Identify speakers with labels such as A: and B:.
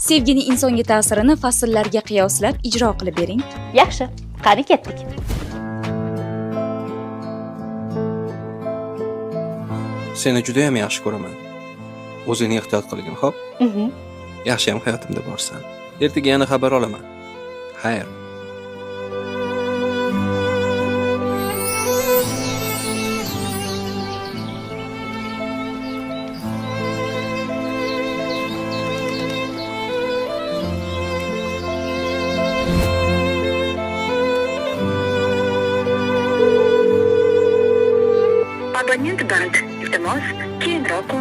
A: Sevgining insonga ta'sirini fasllarga qiyoslab ijro qilib bering.
B: Yaxshi, qani ketdik.
C: Seni juda ham yaxshi ko'raman. O'zingni ehtiyot qilgin, xo'p? Yaxshi ham hayotimda borsan. Ertaga yana xabar olaman. Xayr.
D: Abonent band. Iltimos, keyinroq